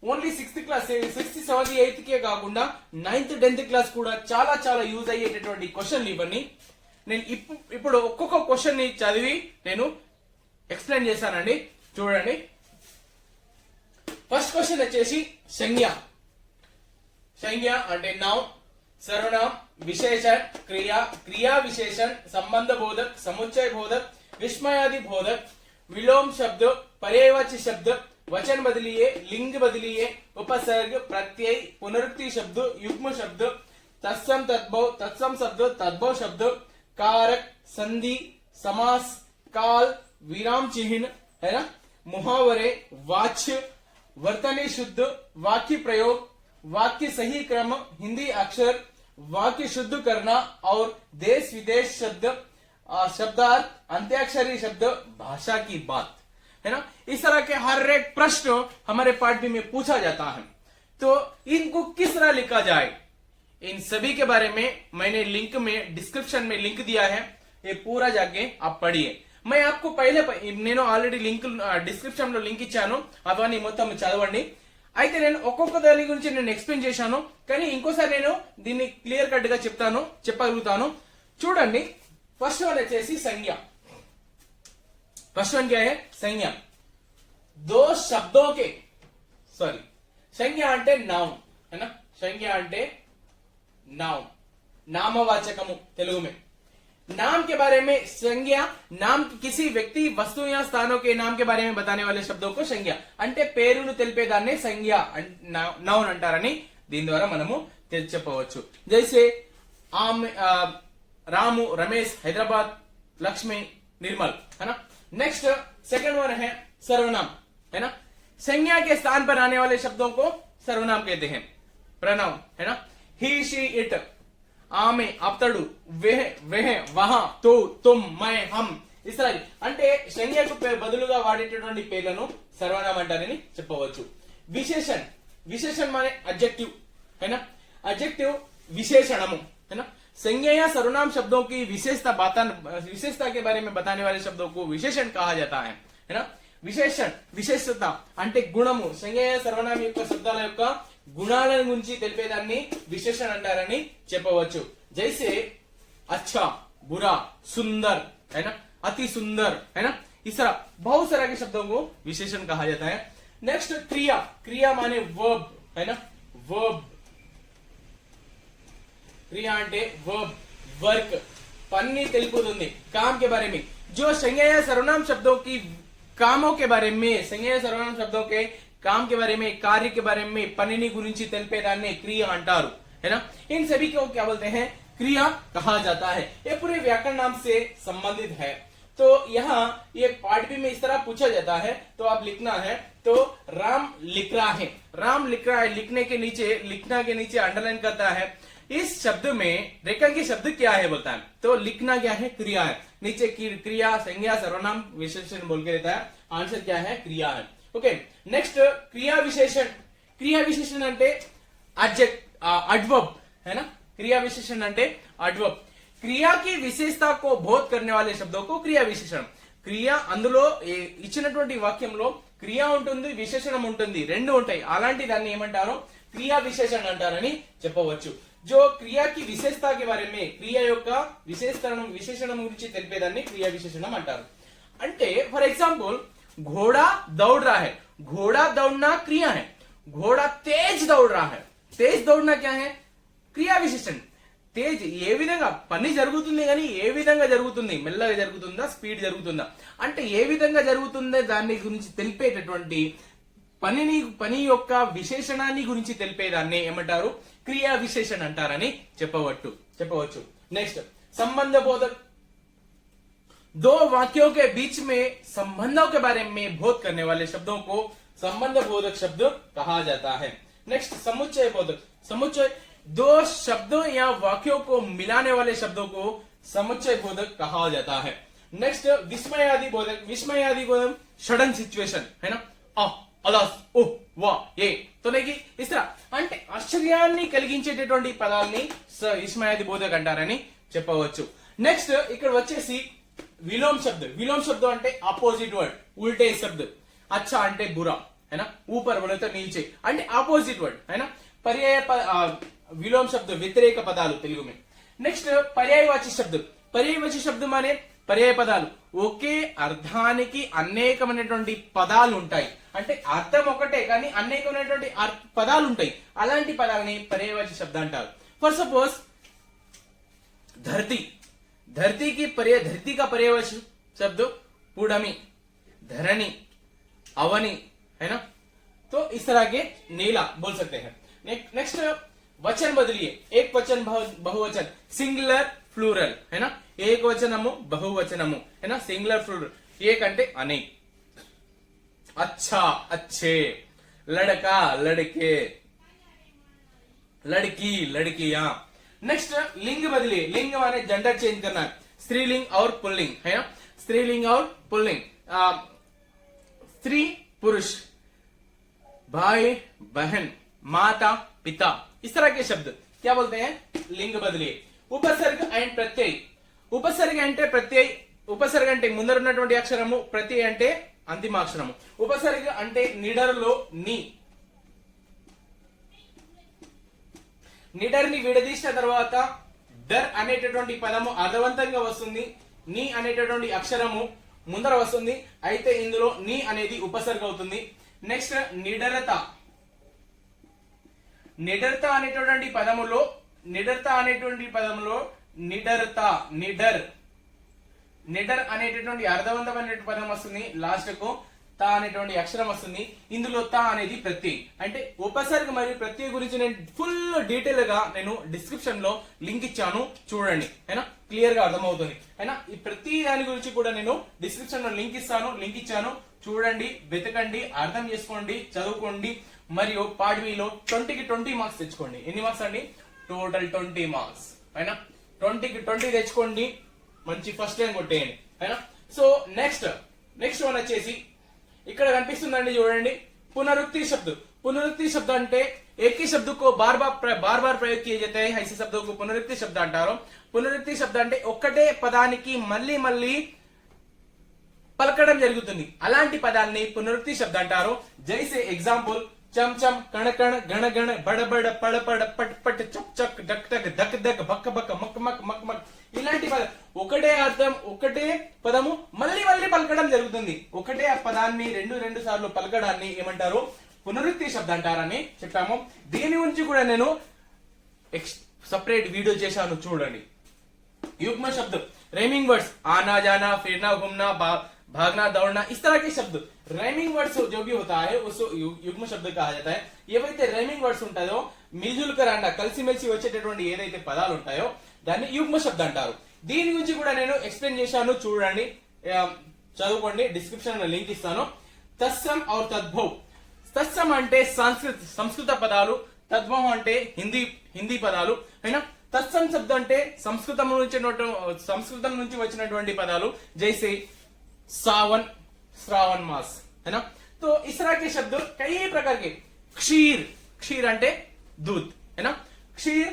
Only 6th class 6th 7th 8th కే కాకుండా 9th 10th క్లాస్ కూడా చాలా చాలా యూజ్ అయ్యేటటువంటి క్వశ్చన్లు ఇవన్నీ. నేను ఇప్పుడు ఒక్కొక్క క్వశ్చన్ ని చదివి నేను ఎక్స్ప్లెయిన్ చేశానండి. చూడండి, ఫస్ట్ క్వశ్చన్ వచ్చేసి సంజ్ఞ అంటే నౌన్, सर्वनाम, विशेषण, क्रिया विशेषण, संबंध बोधक, समुच्चय बोधक, विस्मयादि बोधक, विलोम शब्द, पर्यायवाची शब्द, वचन बदलिए, लिंग बदलिए, उपसर्ग, प्रत्यय, पुनरुक्ति शब्द, युग्म शब्द, तत्सम तद्भव, तत्सम शब्द, तद्भव शब्द, कारक, संधि, समास, काल, विराम चिन्ह, है ना, मुहावरे, वाच्य, वर्तनी शुद्ध, वाक्य प्रयोग, वाक्य सही क्रम, हिंदी अक्षर, वाक्य शुद्ध करना और देश विदेश शब्द, शब्दार्थ, अंत्याक्षरी शब्द, भाषा की बात, है ना. इस तरह के हर एक प्रश्न हमारे पार्ट बी में पूछा जाता है. तो इनको किस तरह लिखा जाए, इन सभी के बारे में मैंने लिंक में डिस्क्रिप्शन में लिंक दिया है, ये पूरा जाके आप पढ़िए. मैं आपको पहले నేను ఆల్రెడీ లింక్ డిస్క్రిప్షన్ లో లింక్ ఇచ్చాను, అవన్నీ మొత్తం చదవండి. అయితే నేను ఒక్కొక్క దాని గురించి నేను ఎక్స్ప్లెయిన్ చేశాను, కానీ ఇంకోసారి నేను దీన్ని క్లియర్ కట్ గా చెప్పగలుగుతాను. చూడండి, ఫస్ట్ వన్ వచ్చేసి సంజ్ఞ. फर्स्ट वन क्या है? संज्ञा. दो शब्दों के संज्ञा అంటే नाउन है ना. संज्ञा అంటే नाउन, नामवाचकము తెలుగు में. नाम के बारे में संज्ञा, नाम किसी व्यक्ति वस्तु या स्थानों के नाम के बारे में बताने वाले शब्दों को संज्ञा అంటే పేరును తెలిపేదాన్ని సంజ్ఞ నౌన్ అంటారని దీని ద్వారా మనము చెప్పవచ్చు. जैसे रामू, रमेश, हैदराबाद, लक्ष्मी, निर्मल, है ना. नेक्स्ट सेकंड वन है सर्वनाम, है ना. संज्ञा के स्थान पर आने वाले शब्दों को सर्वनाम कहते हैं. प्रोनाउन, है ना. ही, शी, इट, ఆమె, అతడు, వెహ, వహ, తో, తుమ్, మై, హమ్. ఇస్రాయి అంటే సంజ్ఞకు బదులుగా వాడేటటువంటి పేర్లను సర్వనామ అంటారని చెప్పవచ్చు. विशेषण माने एडजेक्टिव, है ना. एडजेक्टिव विशेषणము, है ना. संज्ञा या सर्वनाम शब्दों की विशेषता के बारे में बताने वाले शब्दों को विशेषण कहा जाता है ना. విశేషత అంటే గుణము. సంజ్ఞ సర్వనామ యొక్క శబ్దాల యొక్క గుణాల గురించి తెలిపేదాన్ని విశేషణ అంటారని చెప్పవచ్చు. जैसे अच्छा, बुरा, सुंदर, है ना, अति सुंदर, है ना. इस तरह बहुत सारे के शब्दों को विशेषण कहा जाता है. नेक्स्ट क्रिया माने वर्ब, है ना. वर्ब, क्रिया అంటే वर्ब, वर्क, పని తెలుపుతుంది. काम के बारे में जो संज्ञा या सर्वनाम शब्दों की कामों के बारे में, संज्ञा या सर्वनाम शब्दों के काम के बारे में, कार्य के बारे में పనిని గురించి తెలిపేదాన్ని క్రియ అంటారు, है ना. इन सभी को क्या बोलते हैं? क्रिया कहा जाता है. ये पूरे व्याकरण नाम से संबंधित है. तो यहाँ ये पार्ट बी में इस तरह पूछा जाता है, तो आप लिखना है. तो राम लिख रहा है, राम लिख रहा है, लिखना के नीचे अंडरलाइन करता है. इस शब्द में रेखांकित शब्द क्या है बोलता है, तो लिखना क्या है? क्रिया है. नीचे की क्रिया, संज्ञा, सर्वनाम, विशेषण बोल के देता है. आंसर क्या है, क्रिया है। ओके, नेक्स्ट क्रिया विशेषण। क्रिया विशेषण అంటే एडवर्ब है ना, क्रिया विशेषण అంటే एडवर्ब। क्रिया की विशेषता को बोध करने वाले शब्दों को क्रिया विशेषण। క్రియ అందులో ఇచ్చినటువంటి వాక్యంలో క్రియ ఉంటుంది, విశేషణం ఉంటుంది, రెండు ఉంటాయి, అలాంటి దాన్ని ఏమంటారు, క్రియా విశేషణ అంటారని చెప్పవచ్చు। जो क्रिया की विशेषता के बारे में, క్రియ యొక్క విశేషణం గురించి తెలిపేదాన్ని క్రియా విశేషణం అంటారు। అంటే फॉर एग्जांपल घोड़ा दौड़ रहा है, घोड़ा दौड़ना क्रिया है। घोड़ा तेज दौड़ रहा है, तेज दौड़ना क्या है, క్రియా విశేషణ। తేజ్ ఏ విధంగా పని జరుగుతుంది కానీ ఏ విధంగా జరుగుతుంది, మెల్లగా జరుగుతుందా, స్పీడ్ జరుగుతుందా అంటే ఏ విధంగా జరుగుతుందో దాని గురించి తెలిపేటటువంటి పని యొక్క విశేషణాన్ని గురించి తెలిపేదాన్ని ఏమంటారు, క్రియా విశేషణ అంటారని చెప్పవచ్చు। నెక్స్ట్ संबंध बोधक। दो वाक्यों के बीच में संबंधों के बारे में बोध करने वाले शब्दों को संबंध बोधक शब्द कहा जाता है। नेक्स्ट समुच्चय बोधक। समुच्चय दो शब्दों या वाक्यों को मिलाने वाले शब्दों को समुच्चय बोधक कहा जाता है। नेक्स्ट विस्मयादि बोधक। विस्मयादि बोधक सडन सिचुएशन है ना, అలాస్ ఓ వా ఏ తొలగి ఇస్రా అంటే ఆశ్చర్యాన్ని కలిగించేటటువంటి పదాలని విస్మయాది బోధక అంటారని చెప్పవచ్చు। నెక్స్ట్ ఇక్కడ వచ్చేసి విలోమ శబ్ద। విలోమ శబ్దం అంటే ఆపోజిట్ వర్డ్, ఉల్టే శబ్ద। అచ్చా అంటే బురా है ना, ऊपर वाले तो नीचे అంటే ఆపోజిట్ వర్డ్ है ना। పర్యాయ విలోమ శబ్ద వ్యతిరేక పదాలు తెలుగు में। నెక్స్ట్ పర్యాయవాచి శబ్ద। పర్యాయవాచి శబ్దం అనే పర్యాయ పదాలు, ఒకే అర్థానికి అనేకమైనటువంటి పదాలు ఉంటాయి, అంటే అర్థం ఒకటే కానీ అనేకమైనటువంటి పదాలు ఉంటాయి, అలాంటి పదాలని పర్యాయవాచి శబ్ద అంటారు। ఫర్ సపోజ్ धरती, धरती का पर्यायवाची शब्द पुडमी, धरणी, अवनी है ना, तो इस तरह के नीला बोल सकते हैं। नेक्स्ट वचन बदलिए, एक वचन बहुवचन, सिंगुलर प्लूरल है ना, एक वचनमु बहुवचनमु है ना, सिंगुलर प्लूरल। एक అంటే अनेक, अच्छा अच्छे, लड़का लड़के, लड़की लड़कियां। नेक्स्ट लिंग बदलिए, लिंग माने जेंडर चेंज करना, स्त्रीलिंग और पुल्लिंग है ना, स्त्रीलिंग और पुल्लिंग। स्त्री पुरुष, भाई बहन, माता पिता, इस तरह के शब्द क्या बोलते हैं, लिंग बदलिए। उपसर्ग एंड प्रत्यय। उपसर्ग అంటే ప్రత్యయ, ఉపసర్గ అంటే ముందర ఉన్నటువంటి అక్షరము, ప్రత్యయ అంటే అంతిమ అక్షరము। ఉపసర్గ అంటే నిడర్లో ని, నిడర్ని విడదీసిన తర్వాత దర్ అనేటటువంటి పదము అర్థవంతంగా వస్తుంది, ని అనేటటువంటి అక్షరము ముందర వస్తుంది, అయితే ఇందులో ని అనేది ఉపసర్గ అవుతుంది। నెక్స్ట్ నిడరత। నిడర్త అనేటటువంటి పదములో నిడర్త, నిడర్ అనేటటువంటి అర్థవంతమైన పదం వస్తుంది, లాస్ట్ కు తా అనేటువంటి అక్షరం వస్తుంది, ఇందులో తా అనేది ప్రత్యయ। అంటే ఉపసర్గ మరియు ప్రత్యయ గురించి నేను ఫుల్ డీటెయిల్ గా నేను డిస్క్రిప్షన్ లో లింక్ ఇచ్చాను, చూడండి అయినా క్లియర్ గా అర్థమవుతుంది అయినా। ఈ ప్రతి దాని గురించి కూడా నేను డిస్క్రిప్షన్ లో లింక్ ఇచ్చాను, చూడండి, వెతకండి, అర్థం చేసుకోండి, చదువుకోండి, మరియు పార్ట్ బి లో 20కి 20 మార్క్స్ తెచ్చుకోండి। ఎన్ని మార్క్స్ అండి, టోటల్ 20 మార్క్స్ అయినా, 20కి 20 తెచ్చుకోండి, మంచి ఫస్ట్ ర్యాంక్ కొట్టేయండి అయినా। సో నెక్స్ట్ వన్ వచ్చేసి ఇక్కడ కనిపిస్తుందండి చూడండి, पुनरुक्ति शब्द। पुनरुक्ति शब्द అంటే एक ही शब्द को बार बार प्रयोग किए जाते हैं, ऐसे शब्दों को पुनरुक्ति शब्द అంటారు। पुनरुक्ति शब्द అంటే ఒక్కటే పదానికి మళ్ళీ మళ్ళీ పలకడం జరుగుతుంది, అలాంటి పదాన్ని పునరుక్తి శబ్ద అంటారు। జైసే ఎగ్జాంపుల్ चम चम कण कण गण गण बड़ बड़ पड़ पड़ पट पट चक चक डक डक धक धक बक बक मक मक मक मक ఇలాంటి ఒకటే అర్థం, ఒకటే పదము మళ్ళీ మళ్ళీ పలకడం జరుగుతుంది, ఒకటే పదాన్ని రెండు సార్లు పలకడాన్ని ఏమంటారు, పునరుక్తి శబ్ద అంటారని చెప్పాము। దీని గురించి కూడా నేను సెపరేట్ వీడియో చేశాను, చూడండి। युग्म शब्द, रेमिंग वर्ड्स, आना जाना, फिरना, घूमना, भागना, दौड़ना, इस तरह के शब्द రైమింగ్ వర్డ్స్ जो भी होता है उसको युग्म शब्द कहा जाता है। ఏవైతే రైమింగ్ వర్డ్స్ ఉంటాయో మిల్జుల్కరంగా కలిసిమెలిసి వచ్చేటటువంటి ఏదైతే పదాలు ఉంటాయో దాన్ని యుగ్మ శబ్ద అంటారు। దీని గురించి కూడా నేను ఎక్స్ప్లెయిన్ చేశాను, చూడండి, చదువుకోండి, డిస్క్రిప్షన్ లో లింక్ ఇస్తాను। తత్సం और తద్భవ్। తత్సం అంటే సంస్కృత పదాలు, తద్భవం అంటే హిందీ పదాలు అయినా। తత్సం శబ్దం అంటే సంస్కృతం నుంచి వచ్చినటువంటి పదాలు, జైసే సావన్, श्रावण मास, है ना। तो इस तरह के शब्द कई प्रकार के, क्षीर, क्षीर अंटे दूध, है ना। क्षीर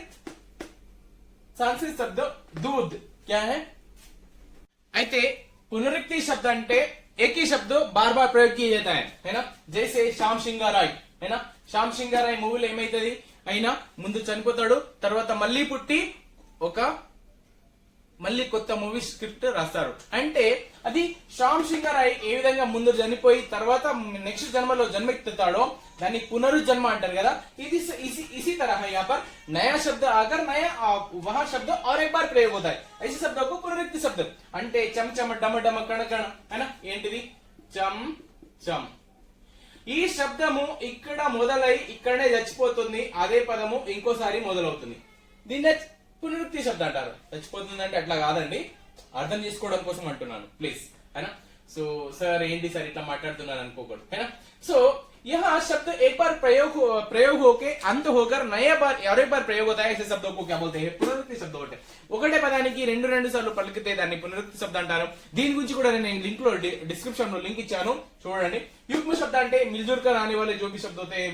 संस्कृत शब्द दूध क्या है। అయితే पुनरुक्ति शब्द अंटे एक ही शब्द बार बार प्रयोग किया जाता है ना। जैसे श्याम సింగారాయ్, है ना। శ్యామ్ సింగారాయ్ మూవీలో ఏమైతుంది, అయినా ముందు చనిపోతాడు, తర్వాత మళ్ళీ పుట్టి ఒక మళ్ళీ కొత్త మూవీ స్క్రిప్ట్ రాస్తారు. అంటే అది శ్యామ్ సింగారాయ్ ఏ విధంగా ముందు చనిపోయి తర్వాత నెక్స్ట్ జన్మలో జన్మెత్తుతాడో దాన్ని పునరుజన్మ అంటారు కదా. ఇది इसी तरह है यहाँ पर नया शब्द आकर नया वह शब्द और एक बार प्रयोग होता है. ऐसे शब्दों को पुनरुक्ति शब्द అంటే చమ్ చమ్ డమ డమ కణ కణ, है ना. ఏంటిది చమ్ చమ్. ఈ శబ్దము ఇక్కడ మొదలై ఇక్కడనే చచ్చిపోతుంది, అదే పదము ఇంకోసారి మొదలవుతుంది. దీన్ని పునరుక్తి శబ్ద అంటారు. చచ్చిపోతుంది అంటే అట్లా కాదండి, అర్థం చేసుకోవడం కోసం అంటున్నాను ప్లీజ్, है ना. సో సార్ ఏంటి సార్ ఇట్లా మాట్లాడుతున్నాను అనుకోకూడదు, है ना. సో यहाँ शब्द एक बार प्रयोग होके अंत होकर नया बार और एक बार प्रयोग होता है. ऐसे शब्दों को क्या बोलते हैं, పునరుక్తి శబ్దం అంటే. ఒకటే పదానికి రెండు సార్లు పలికితే దాన్ని పునరుక్తి శబ్ద అంటారు. దీని గురించి కూడా నేను లింక్ లో డిస్క్రిప్షన్ లో లింక్ ఇచ్చాను చూడండి. युग्म शब्द అంటే मिलजुल कर आने वाले जो भी शब्द होते हैं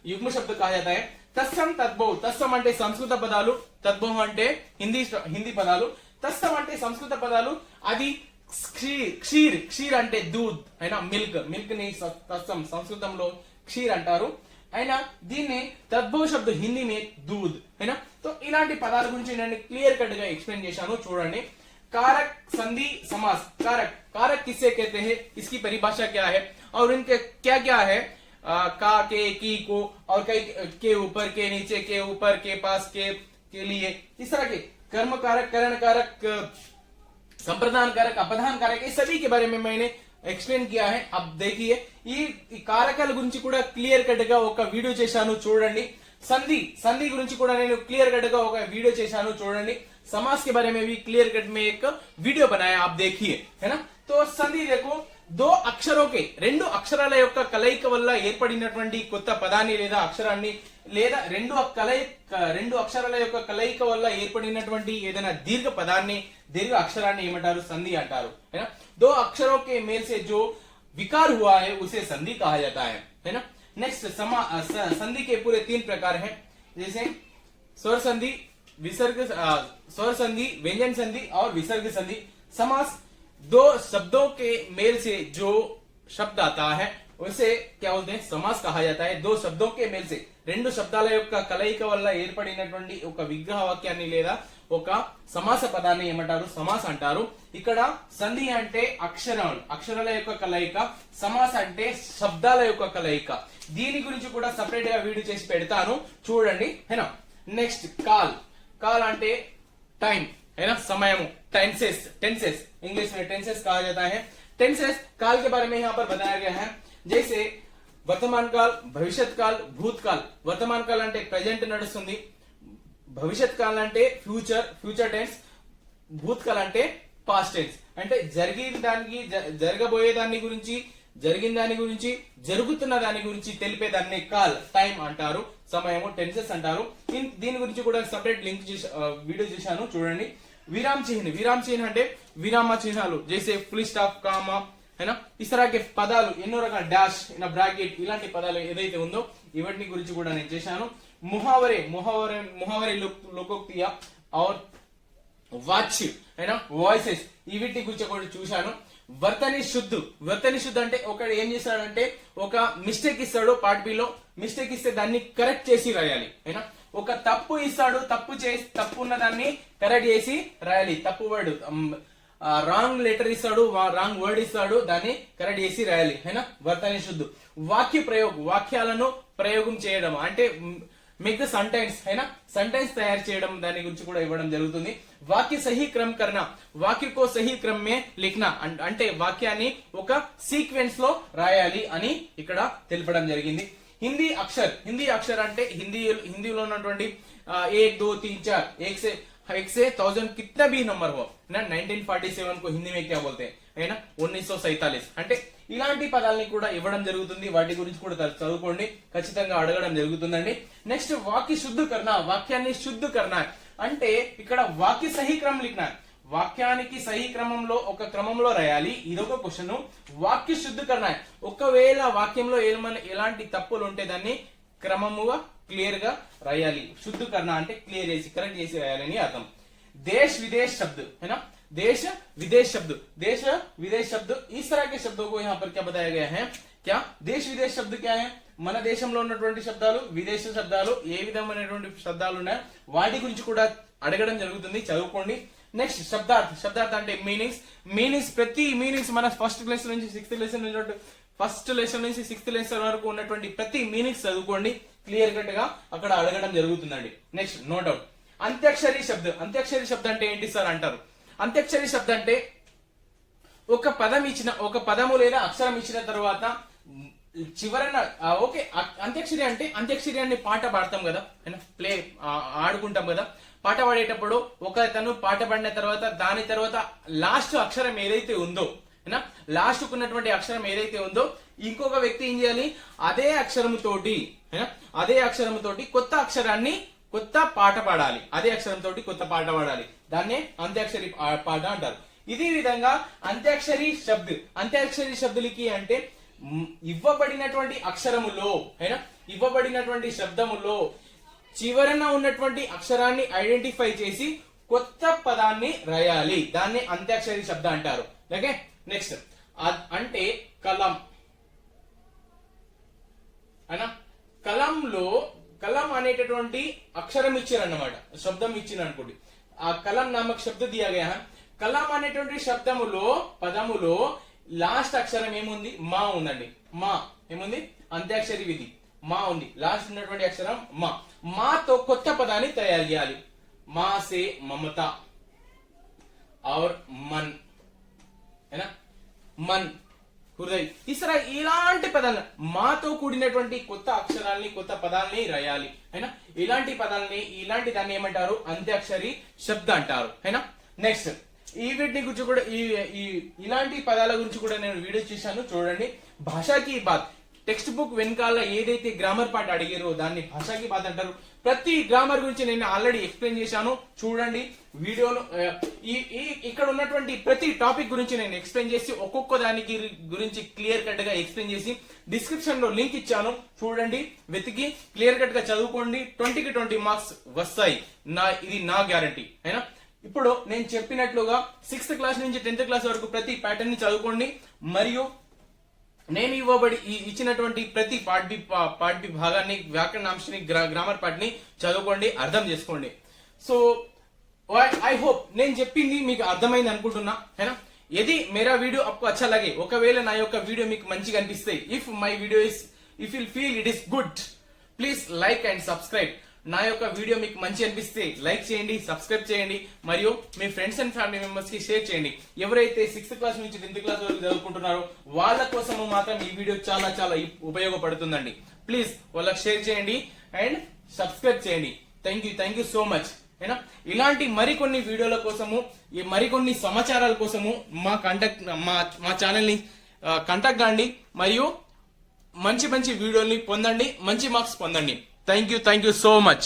युग्म शब्द कहा जाता है. తత్సం తద్భవ, తత్సం అంటే సంస్కృత పదాలు, తద్భవ అంటే హిందీ పదాలు. తత్సం అంటే సంస్కృత పదాలు, అది క్షీర్, క్షీర్ అంటే దూద్, అయినా మిల్క్, మిల్క్ ని తత్సం సంస్కృతంలో క్షీర్ అంటారు. అయినా దీన్ని తద్భవ శబ్ద హిందీ మే दूध, है ना. तो ఇలాంటి పదాల గురించి నేను క్లియర్ కట్ గా ఎక్స్ప్లెయిన్ చేశాను చూడండి. कारक संधि समास. कारक, कारक किसे कहते हैं, इसकी परिभाषा क्या है और इनके क्या क्या है. का, के, की, को और कई के ऊपर, के नीचे, के ऊपर, के पास, के लिए, इस तरह के कर्म कारक, करण कारक, संप्रदान कारक, अपधान कारक, इस सभी के बारे में मैंने ఎక్స్ప్లెయిన్ किया है. अब देखिए ఈ కారకాల గురించి కూడా క్లియర్ కట్ గా ఒక వీడియో చేశాను చూడండి. संधि गुరించి కూడా నేను క్లియర్ కట్ గా ఒక వీడియో చేశాను చూడండి. समास के बारे में भी क्लियर कट में एक वीडियो बनाया, आप देखिए, है ना. तो संधि देखो, దో అక్షరో కే, రెండు అక్షరాల యొక్క కలయిక వల్ల ఏర్పడినటువంటి కొత్త పదాన్ని లేదా అక్షరాన్ని లేదా రెండు అక్షరాల యొక్క కలయిక వల్ల ఏర్పడినటువంటి ఏదైనా దీర్ఘ పదాన్ని, దీర్ఘ అక్షరాన్ని ఏమంటారు, సంధి అంటారు, है ना. दो अक्षरों के मेल से जो विकार हुआ है उसे संधि कहा जाता है ना. नेक्स्ट संधि के पूरे 3 प्रकार हैं, जैसे स्वर संधि, विसर्ग, स्वर संधि, व्यंजन संधि और विसर्ग संधि. समास, दो शब्दों के मेल से जो शब्द आता है उसे क्या बोलते हैं, समास कहा जाता है. दो शब्दों के मेल से, రెండు శబ్దాల యొక్క కలయిక వల్ల ఏర్పడినటువంటి ఒక విగ్రహ వాక్యాన్ని లేదా ఒక సమాస పదాన్ని ఏమంటారు, సమాస అంటారు. ఇక్కడ సంధి అంటే అక్షరాల యొక్క కలయిక, సమాస అంటే శబ్దాల యొక్క కలయిక. దీని గురించి కూడా సెపరేట్ గా వీడియో చేసి పెడతాను చూడండి, है ना. నెక్స్ట్ కాల్, काल అంటే टाइम, है ना, समय. टेंसेस इंग्लिश में टेंसेस कहा जाता है. टेंसेस काल के बारे में यहाँ पर बताया गया है. जैसे वर्तमान काल, भविष्यत काल, भूतकाल. वर्तमान काल అంటే ప్రెజెంట్ నడుస్తుంది, భవిష్యత్ కాల్ అంటే ఫ్యూచర్ టెన్స్, భూతకాల్ అంటే పాస్ట్ టెన్స్. అంటే జరగబోయే దాని గురించి, జరిగిన దాని గురించి, జరుగుతున్న దాని గురించి తెలిపేదాన్ని కాల్, టైం అంటారు, సమయము, టెన్సెస్ అంటారు. దీని గురించి కూడా సెపరేట్ లింక్ వీడియో చేశాను చూడండి. विराम चिन्ह అంటే విరామ చిహ్నాలు, జైసే ఫుల్ స్టాప్, కామా, है ना. इस तरह के పదాలు ఎన్నో రకాల డాష్, బ్రాకెట్, ఇలాంటి పదాలు ఏదైతే ఉందో ఇవన్నీ గురించి కూడా నేను చేశాను. ముహావరే లోకోక్తియ और వాచ్య, है ना, వాయిసెస్, వీటి గురించి కూడా చూశాను. వర్తని శుద్ధ అంటే ఒకడు ఏం చేస్తాడంటే ఒక మిస్టేక్ ఇస్తాడు, పార్ట్ బి లో మిస్టేక్ ఇస్తే దాన్ని కరెక్ట్ చేసి రాయాలి, है ना. ఒక తప్పు ఇస్తాడు, తప్పు ఉన్న దాన్ని కరెక్ట్ చేసి రాయాలి. తప్పు వర్డ్, రాంగ్ లెటర్ ఇస్తాడు, రాంగ్ వర్డ్ ఇస్తాడు, దాన్ని కరెక్ట్ చేసి రాయాలి, है ना. వర్తని శుద్ధ. వాక్య ప్రయోగం, వాక్యాలను ప్రయోగం చేయడం అంటే మేక్ ద సెంటెన్స్, है ना, సెంటెన్స్ తయారు చేయడం, దాని గురించి కూడా ఇవ్వడం జరుగుతుంది. వాక్య సహీ క్రమ కర్నా, వాక్య కో సహీ క్రమ మే లిఖనా, అంటే వాక్యాన్ని ఒక సీక్వెన్స్ లో రాయాలి అని ఇక్కడ తెలపడం జరిగింది. హిందీ అక్షర్ అంటే హిందీలో ఉన్నటువంటి 1 2 3 4 1 से 1000 कितना भी नंबर हो ना. 1947 को हिंदी में क्या बोलते हैं, है ना, 1947. అంటే ఇలాంటి పదాలని కూడా ఇవ్వడం జరుగుతుంది. వాటి గురించి కూడా చదువుకోండి, ఖచ్చితంగా అడగడం జరుగుతుందండి. నెక్స్ట్ వాక్య శుద్ధ కర్నా, వాక్యాన్ని శుద్ధ కర్నా అంటే ఇక్కడ వాక్య సహీ క్రమ లిఖనా, వాక్యానికి సహీ క్రమంలో ఒక క్రమంలో రాయాలి, ఇదొక క్వశ్చన్. వాక్య శుద్ధీకరణ, ఒకవేళ వాక్యంలో ఎలాంటి తప్పులు ఉంటే దాన్ని క్రమముగా క్లియర్ గా రాయాలి. శుద్ధీకరణ అంటే క్లియర్ చేసి కరెక్ట్ చేసి రాయాలని అర్థం. देश विदेश शब्द है ना, देश विदेश शब्द, देश विदेश शब्द, इस तरह के शब्दों को यहाँ पर क्या बताया गया है? क्या देश विदेश शब्द क्या है? మన దేశంలో ఉన్నటువంటి శబ్దాలు, విదేశ శబ్దాలు, ఏ విధమైనటువంటి శబ్దాలు ఉన్నాయో వాటి గురించి కూడా అడగడం జరుగుతుంది, చదువుకోండి. నెక్స్ట్ శబ్దార్థ, శబ్దార్థ అంటే మీనింగ్స్ ప్రతి మీనింగ్స్ మన ఫస్ట్ లెసన్ నుంచి సిక్స్త్ లెసన్ వరకు ఉన్నటువంటి ప్రతి మీనింగ్స్ చదువుకోండి, క్లియర్ కట్ గా అక్కడ అడగడం జరుగుతుందండి. Next no doubt. అంత్యక్షరి శబ్ద, అంత్యక్షరి శబ్ద అంటే ఏంటి సార్ అంటారు. అంత్యక్షరి శబ్ద అంటే ఒక పదము లేదా అక్షరం ఇచ్చిన తర్వాత చివరన ఓకే. అంత్యక్షరి అంటే అంత్యక్షరి అనే పాట పాడతాం కదా, ప్లే ఆడుకుంటాం కదా. పాట పాడేటప్పుడు తను పాట పాడిన తర్వాత దాని తర్వాత లాస్ట్ అక్షరం ఏదైతే ఉందో, లాస్ట్ కున్నటువంటి అక్షరం ఏదైతే ఉందో ఇంకొక వ్యక్తి ఏం చేయాలి, అదే అక్షరముతోటి కొత్త పాట పాడాలి, అదే అక్షరంతో కొత్త పాట పాడాలి. దాన్నే అంత్యాక్షరి పాట అంటారు. ఇదే విధంగా అంత్యాక్షరి శబ్దులకి అంటే ఇవ్వబడినటువంటి అక్షరములో ఇవ్వబడినటువంటి శబ్దములో చివరన ఉన్నటువంటి అక్షరాన్ని ఐడెంటిఫై చేసి కొత్త పదాన్ని రాయాలి, దాన్ని అంత్యాక్షరి శబ్ద అంటారు. ఓకే. నెక్స్ట్ అంటే కలం అయినా, కలం అనేటటువంటి అక్షరం ఇచ్చారన్నమాట, శబ్దం ఇచ్చిన అనుకోండి. ఆ కలం నామక శబ్ద దియా గయా హై. కలం అనేటువంటి శబ్దములో పదములో లాస్ట్ అక్షరం ఏముంది? మా ఉందండి. మా ఏముంది? అంత్యాక్షరి విధి మా ఉంది. లాస్ట్ ఉన్నటువంటి అక్షరం మా. మాతో కొత్త పదాన్ని తయారు చేయాలి. మా సే మమత और मन है ना, मन హృదయ్ తీసరా ఇలాంటి పదాలు మాతో కూడినటువంటి కొత్త అక్షరాల్ని కొత్త పదాలని రాయాలి అయినా. ఇలాంటి దాన్ని ఏమంటారు? అంత్యాక్షరి శబ్ద అంటారు అయినా. నెక్స్ట్ ఈ వీటిని గురించి కూడా ఇలాంటి పదాల గురించి కూడా నేను వీడియో చేశాను, చూడండి. భాషాకి బాత్, టెక్స్ట్ బుక్ వెనకాల ఏదైతే గ్రామర్ పార్ట్ అడిగారో దాన్ని భాషాకి బాత్ అంటారు. ప్రతి గ్రామర్ గురించి నేను ఆల్రెడీ ఎక్స్ప్లెయిన్ చేశాను, చూడండి వీడియోను. ఇక్కడ ఉన్నటువంటి ప్రతి టాపిక్ గురించి నేను ఎక్స్ప్లెయిన్ చేసి ఒక్కొక్క దానికి గురించి క్లియర్ కట్ గా ఎక్స్ప్లెయిన్ చేసి డిస్క్రిప్షన్ లో లింక్ ఇచ్చాను, చూడండి, వెతికి క్లియర్ కట్ గా చదువుకోండి. 20కి 20 మార్క్స్ వస్తాయి, ఇది నా గ్యారంటీ అయినా. ఇప్పుడు నేను చెప్పినట్లుగా 6th క్లాస్ నుంచి 10th క్లాస్ వరకు ప్రతి ప్యాటర్న్ ని చదువుకోండి. మరియు నేను ఇచ్చినటువంటి ప్రతి పార్ట్ బి భాగాన్ని, వ్యాకరణాంశాన్ని, గ్రామర్ పార్ట్ ని చదువుకోండి, అర్థం చేసుకోండి. సో ఐ హోప్ నేను చెప్పింది మీకు అర్థమైంది అనుకుంటున్నా హేనా. यदि मेरा वीडियो आपको अच्छा लगे, ఒకవేళ నా యొక్క వీడియో మీకు మంచిగా అనిపిస్తే, if you feel it is good, please like and subscribe. నా యొక్క వీడియో మీకు మంచి అనిపిస్తే లైక్ చేయండి, సబ్స్క్రైబ్ చేయండి, మరియు మీ ఫ్రెండ్స్ అండ్ ఫ్యామిలీ మెంబర్స్ కి షేర్ చేయండి. ఎవరైతే 6th క్లాస్ నుంచి 10th క్లాస్ వరకు చదువుకుంటున్నారో వాళ్ళ కోసము మాత్రం ఈ వీడియో చాలా చాలా ఉపయోగపడుతుందండి. ప్లీజ్ వాళ్ళకి షేర్ చేయండి అండ్ సబ్స్క్రైబ్ చేయండి. Thank you so much. ఇలాంటి మరికొన్ని వీడియోల కోసము, మరికొన్ని సమాచారాల కోసము మా ఛానల్ ని కాంటాక్ట్ కాండి, మరియు మంచి వీడియోల్ని పొందండి, మంచి మార్క్స్ పొందండి. Thank you so much.